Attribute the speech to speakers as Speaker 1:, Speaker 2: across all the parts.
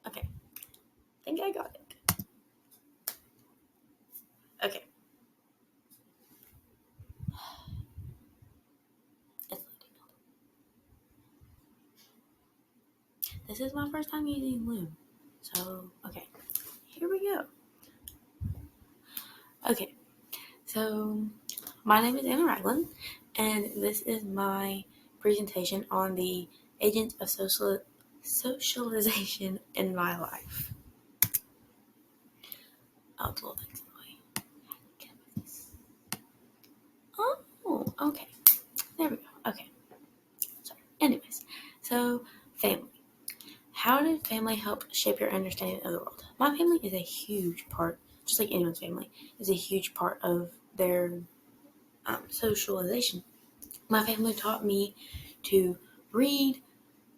Speaker 1: Okay, I think I got it. Okay. It's loading. This is my first time using Loom. So, okay, here we go. Okay, so my name is Anna Ragland, and this is my presentation on the agents of socialization in my life. Oh, it's a little things in the way. Oh, okay. There we go. Okay. Sorry. Anyways, so family. How did family help shape your understanding of the world? My family is a huge part, just like anyone's family, is a huge part of their socialization. My family taught me to read,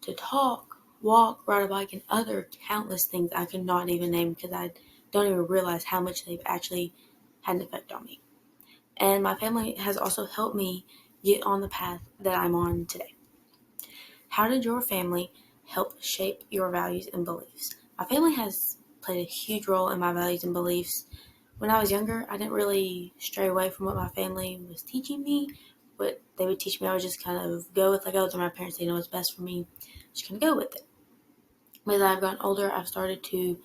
Speaker 1: to talk, walk, ride a bike, and other countless things I could not even name because I don't even realize how much they've actually had an effect on me. And my family has also helped me get on the path that I'm on today. How did your family help shape your values and beliefs? My family has played a huge role in my values and beliefs. When I was younger, I didn't really stray away from what my family was teaching me. What they would teach me, I would just kind of go with, like, oh, they're my parents, they know what's best for me. Just kind of go with it. As I've gotten older, I've started to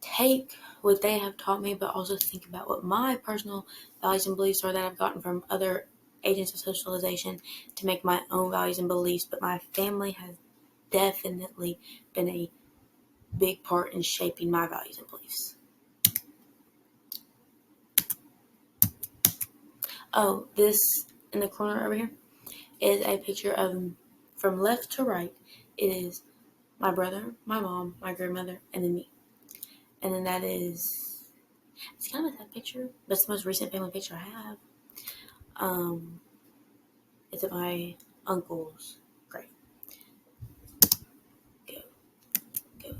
Speaker 1: take what they have taught me, but also think about what my personal values and beliefs are that I've gotten from other agents of socialization to make my own values and beliefs. But my family has definitely been a big part in shaping my values and beliefs. Oh, this in the corner over here is a picture of, from left to right, it is my brother, my mom, my grandmother, and then me. And then that is, it's kind of a sad picture, but it's the most recent family picture I have. It's at my uncle's grave. Go, go.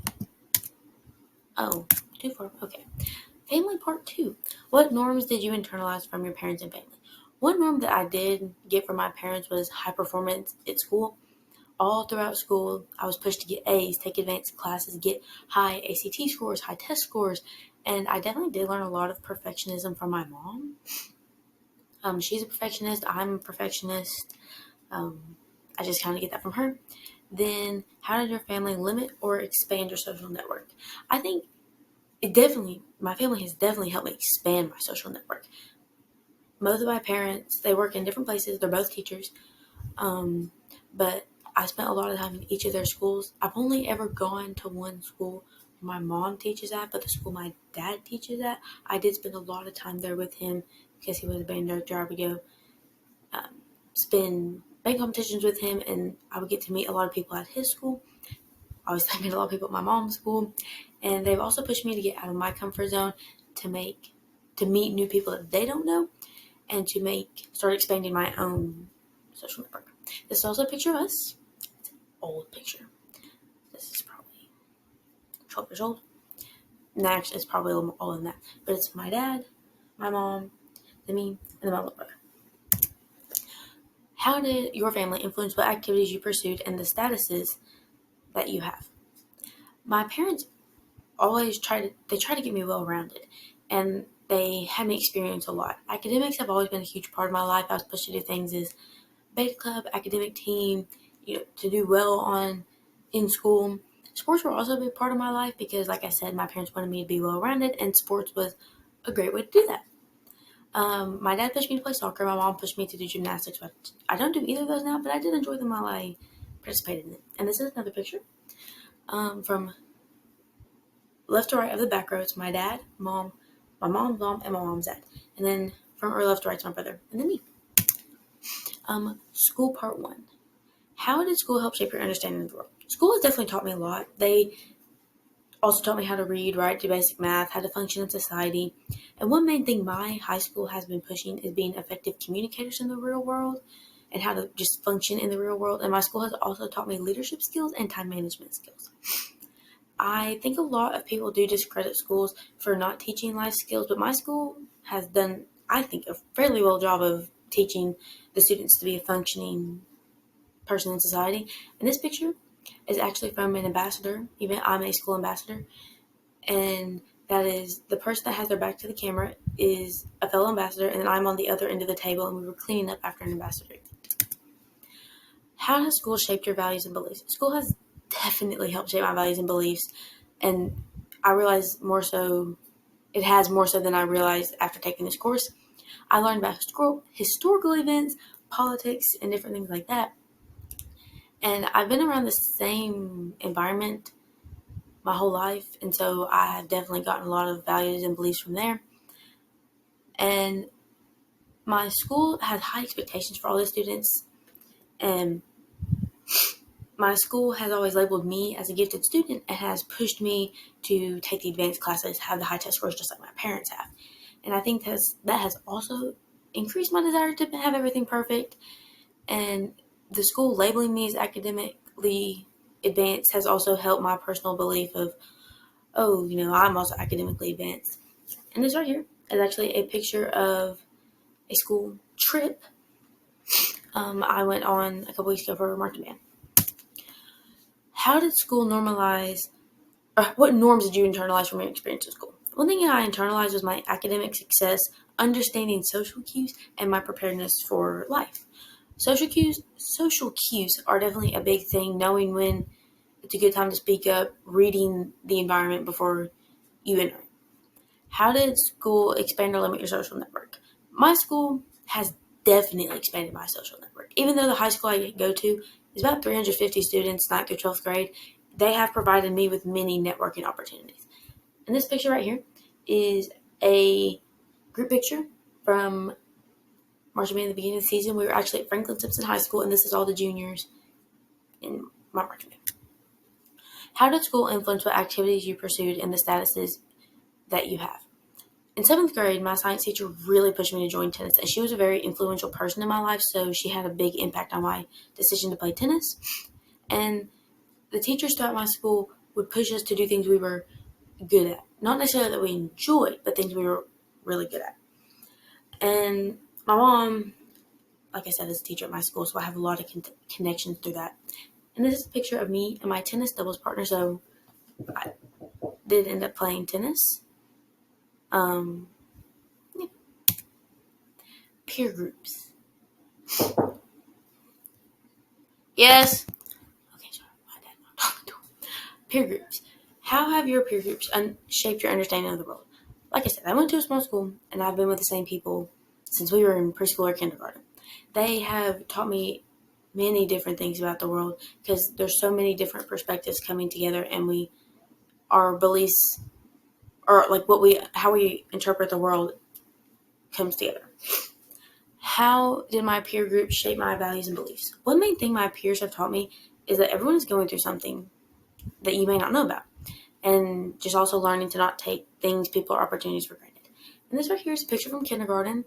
Speaker 1: Oh, too far. Okay. Family part 2. What norms did you internalize from your parents and family? One norm that I did get from my parents was high performance at school. All throughout school, I was pushed to get A's, take advanced classes, get high ACT scores, high test scores, and I definitely did learn a lot of perfectionism from my mom. She's a perfectionist. I'm a perfectionist. I just kind of get that from her. Then, how did your family limit or expand your social network? I think my family has definitely helped me expand my social network. Both of my parents, they work in different places. They're both teachers. But I spent a lot of time in each of their schools. I've only ever gone to one school my mom teaches at, but the school my dad teaches at, I did spend a lot of time there with him because he was a band director. I would go spend band competitions with him, and I would get to meet a lot of people at his school. Obviously, I met a lot of people at my mom's school, and they've also pushed me to get out of my comfort zone to meet new people that they don't know, and to start expanding my own social network. This is also a picture of us. It's an old picture. This is probably 12 years old. No, actually, it's probably a little more older than that. But it's my dad, my mom, then me, and then my little brother. How did your family influence what activities you pursued and the statuses that you have? My parents always try to get me well-rounded, and they had me experience a lot. Academics have always been a huge part of my life. I was pushed to do things as beta club, academic team, to do well in school. Sports were also a big part of my life because, like I said, my parents wanted me to be well-rounded, and sports was a great way to do that. My dad pushed me to play soccer. My mom pushed me to do gymnastics. But I don't do either of those now, but I did enjoy them while I participated in it. And this is another picture from left to right of the back row. It's my dad, mom, my mom's mom, and my mom's dad. And then from left to right to my brother, and then me. School part 1. How did school help shape your understanding of the world? School has definitely taught me a lot. They also taught me how to read, write, do basic math, how to function in society. And one main thing my high school has been pushing is being effective communicators in the real world and how to just function in the real world. And my school has also taught me leadership skills and time management skills. I think a lot of people do discredit schools for not teaching life skills, but my school has done, I think, a fairly well job of teaching the students to be a functioning person in society. In this picture, is actually from an ambassador. Even I'm a school ambassador, and that is the person that has their back to the camera is a fellow ambassador, and then I'm on the other end of the table, and we were cleaning up after an ambassador. How has school shaped your values and beliefs? School has definitely helped shape my values and beliefs, and I realize more so, it has more so than I realized after taking this course. I learned about historical events, politics, and different things like that. And I've been around the same environment my whole life, and so I have definitely gotten a lot of values and beliefs from there. And my school has high expectations for all the students, and my school has always labeled me as a gifted student and has pushed me to take the advanced classes, have the high test scores just like my parents have. And I think that has also increased my desire to have everything perfect. And the school labeling me as academically advanced has also helped my personal belief of, oh, I'm also academically advanced. And this right here is actually a picture of a school trip I went on a couple weeks ago for a marching band. How did school normalize, or what norms did you internalize from your experience at school? One thing I internalized was my academic success, understanding social cues, and my preparedness for life. Social cues are definitely a big thing, knowing when it's a good time to speak up, reading the environment before you enter. How did school expand or limit your social network? My school has definitely expanded my social network. Even though the high school I go to is about 350 students, 9th through 12th grade, they have provided me with many networking opportunities. And this picture right here is a group picture from marching band at the beginning of the season. We were actually at Franklin Simpson High School, and this is all the juniors in my marching band. How did school influence what activities you pursued and the statuses that you have? In 7th grade, my science teacher really pushed me to join tennis, and she was a very influential person in my life, so she had a big impact on my decision to play tennis. And the teachers throughout my school would push us to do things we were good at. Not necessarily that we enjoyed, but things we were really good at. And my mom, like I said, is a teacher at my school, so I have a lot of connections through that. And this is a picture of me and my tennis doubles partner, so I did end up playing tennis. Yeah. Peer groups. Yes. Okay, sorry, my dad not talking to him. Peer groups. How have your peer groups shaped your understanding of the world? Like I said, I went to a small school, and I've been with the same people since we were in preschool or kindergarten. They have taught me many different things about the world because there's so many different perspectives coming together, and our beliefs, or like how we interpret the world, comes together. How did my peer group shape my values and beliefs? One main thing my peers have taught me is that everyone is going through something that you may not know about, and just also learning to not take things, people, or opportunities for granted. And this right here is a picture from kindergarten.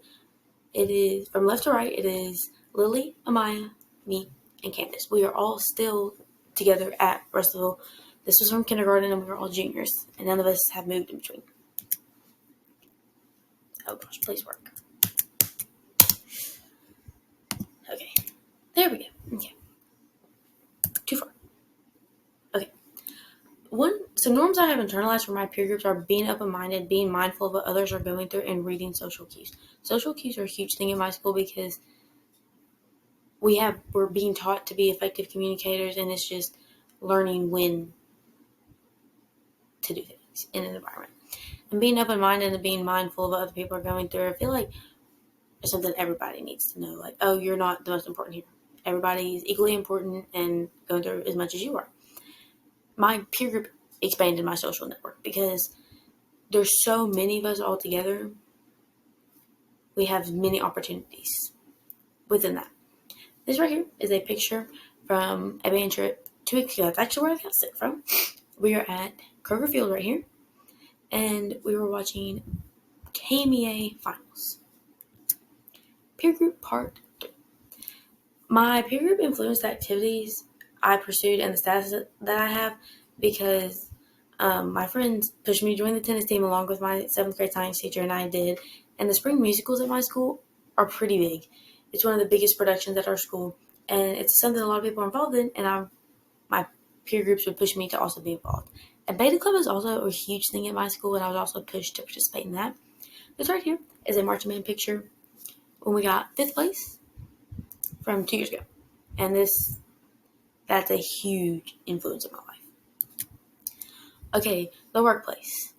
Speaker 1: It is from left to right. It is Lily, Amaya, me, and Candace. We are all still together at Russellville. This was from kindergarten, and we were all juniors, and none of us have moved in between. Oh gosh, please work. Okay, there we go. Okay, too far. Okay. Some norms I have internalized from my peer groups are being open-minded, being mindful of what others are going through, and reading social cues. Social cues are a huge thing in my school because we're being taught to be effective communicators, and it's just learning when to do things in an environment. And being open-minded and being mindful of what other people are going through, I feel like it's something everybody needs to know. Like, oh, you're not the most important here. Everybody is equally important and going through as much as you are. My peer group expanded my social network because there's so many of us all together. We have many opportunities within that. This right here is a picture from a band trip 2 weeks ago. That's actually where I got sick from. We are at Kroger Field right here, and we were watching KMEA finals. Peer group part 3. My peer group influenced the activities I pursued and the status that I have because my friends pushed me to join the tennis team along with my 7th grade science teacher, and I did. And the spring musicals at my school are pretty big. It's one of the biggest productions at our school, and it's something a lot of people are involved in, and my peer groups would push me to also be involved. A beta club is also a huge thing at my school, and I was also pushed to participate in that. This right here is a marching band picture when we got 5th place from 2 years ago. And that's a huge influence in my life. Okay, the workplace.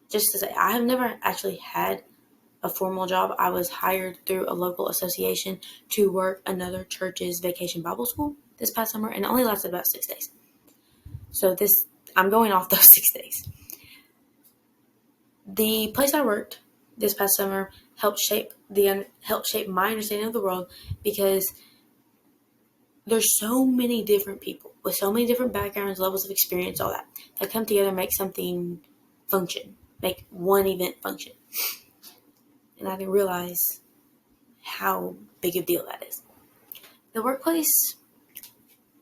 Speaker 1: Just to say, I have never actually had a formal job. I was hired through a local association to work another church's vacation Bible school this past summer, and it only lasted about 6 days. So I'm going off those 6 days. The place I worked this past summer helped shape my understanding of the world, because there's so many different people with so many different backgrounds, levels of experience, all that come together and make something function, make one event function. And I didn't realize how big a deal that is. The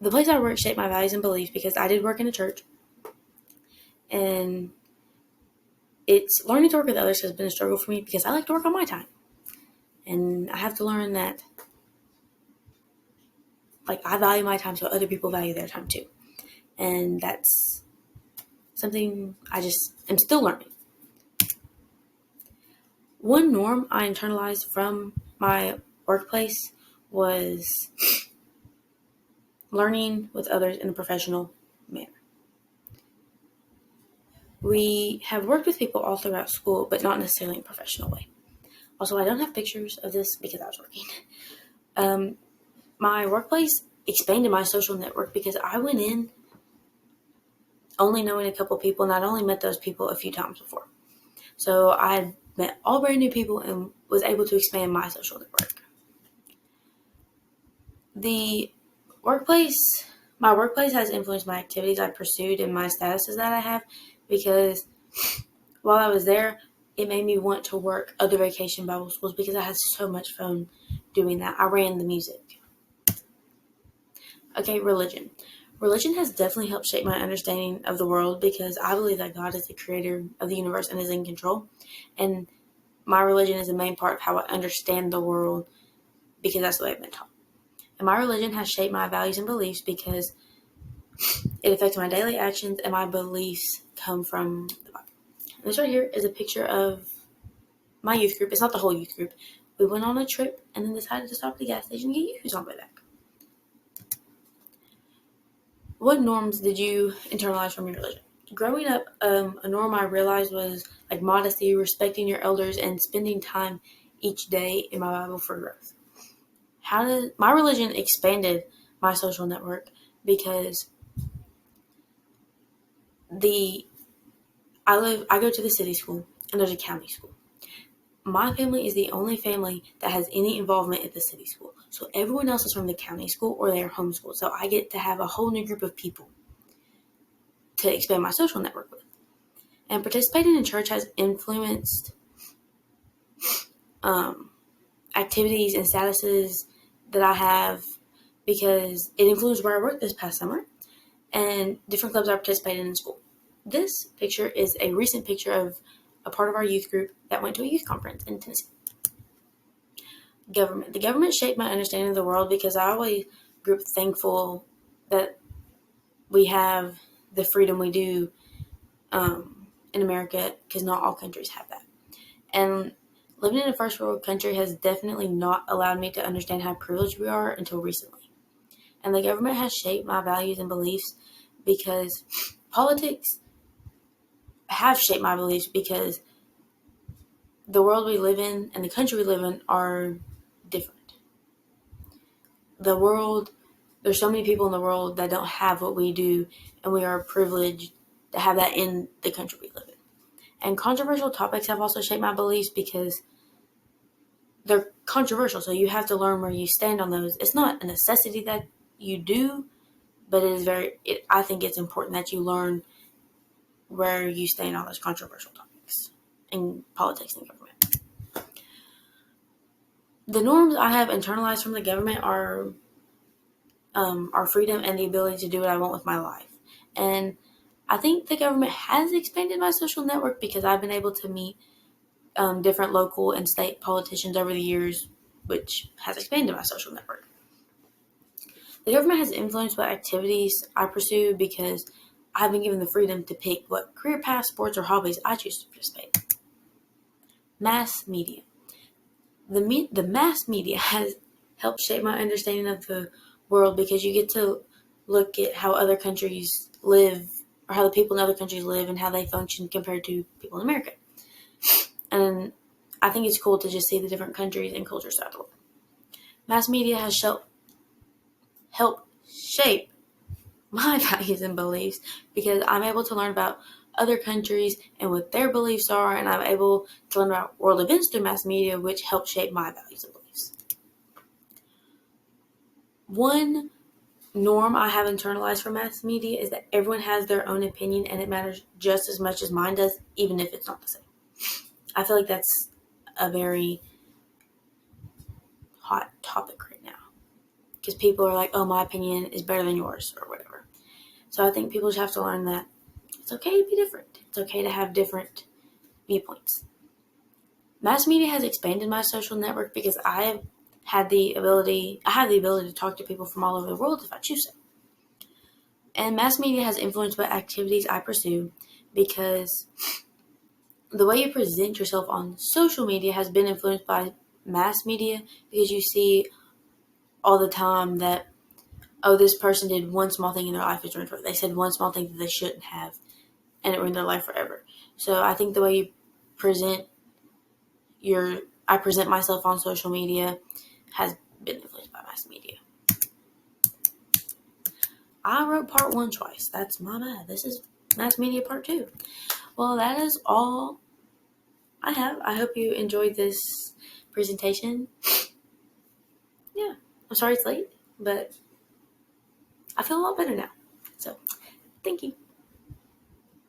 Speaker 1: place I work shaped my values and beliefs because I did work in a church, and it's learning to work with others has been a struggle for me because I like to work on my time, and I have to learn that I value my time so other people value their time too, and that's something I just am still learning. One norm I internalized from my workplace was learning with others in a professional manner. We have worked with people all throughout school, but not necessarily in a professional way. Also, I don't have pictures of this because I was working. My workplace expanded my social network because I went in only knowing a couple people, and I'd only met those people a few times before. So I met all brand new people and was able to expand my social network. My workplace has influenced my activities I pursued and my statuses that I have, because while I was there, it made me want to work other vacation Bible schools because I had so much fun doing that. I ran the music. Okay, religion. Religion has definitely helped shape my understanding of the world because I believe that God is the creator of the universe and is in control. And my religion is the main part of how I understand the world because that's the way I've been taught. And my religion has shaped my values and beliefs because it affects my daily actions, and my beliefs come from the Bible. And this right here is a picture of my youth group. It's not the whole youth group. We went on a trip and then decided to stop at the gas station and get Yoo-hoos on the way back. What norms did you internalize from your religion? Growing up, a norm I realized was modesty, respecting your elders, and spending time each day in my Bible for growth. My religion expanded my social network because I go to the city school and there's a county school. My family is the only family that has any involvement at the city school. So everyone else is from the county school or they're homeschooled. So I get to have a whole new group of people to expand my social network with. And participating in church has influenced activities and statuses that I have because it influenced where I worked this past summer and different clubs I participated in school. This picture is a recent picture of a part of our youth group that went to a youth conference in Tennessee. Government. The government shaped my understanding of the world because I always grew up thankful that we have the freedom we do in America, because not all countries have that. And living in a first world country has definitely not allowed me to understand how privileged we are until recently. And the government has shaped my values and beliefs because politics have shaped my beliefs because the world we live in and the country we live in are different. There's so many people in the world that don't have what we do, and we are privileged to have that in the country we live in. And controversial topics have also shaped my beliefs because they're controversial, so you have to learn where you stand on those. It's not a necessity that you do, but I think it's important that you learn where you stand on those controversial topics in politics and government. The norms I have internalized from the government are our freedom and the ability to do what I want with my life. And I think the government has expanded my social network because I've been able to meet different local and state politicians over the years, which has expanded my social network. The government has influenced what activities I pursue because I've been given the freedom to pick what career paths, sports, or hobbies I choose to participate. Mass media. The mass media has helped shape my understanding of the world because you get to look at how other countries live, or how the people in other countries live and how they function compared to people in America. And I think it's cool to just see the different countries and cultures throughout the world. Mass media has helped shape my values and beliefs because I'm able to learn about other countries and what their beliefs are, and I'm able to learn about world events through mass media, which help shape my values and beliefs. One norm I have internalized from mass media is that everyone has their own opinion and it matters just as much as mine does, even if it's not the same. I feel like that's a very hot topic right now because people are like, oh, my opinion is better than yours or whatever. So I think people just have to learn that it's okay to be different. It's okay to have different viewpoints. Mass media has expanded my social network because I have the ability to talk to people from all over the world if I choose to. And mass media has influenced what activities I pursue because the way you present yourself on social media has been influenced by mass media because you see all the time that, oh, this person did one small thing in their life, they said one small thing that they shouldn't have, and it ruined their life forever. So I think the way you present I present myself on social media has been influenced by mass media. I wrote part 1 twice. That's my bad. This is mass media part 2. Well, that is all I have. I hope you enjoyed this presentation. Yeah, I'm sorry it's late, but I feel a lot better now. So, thank you.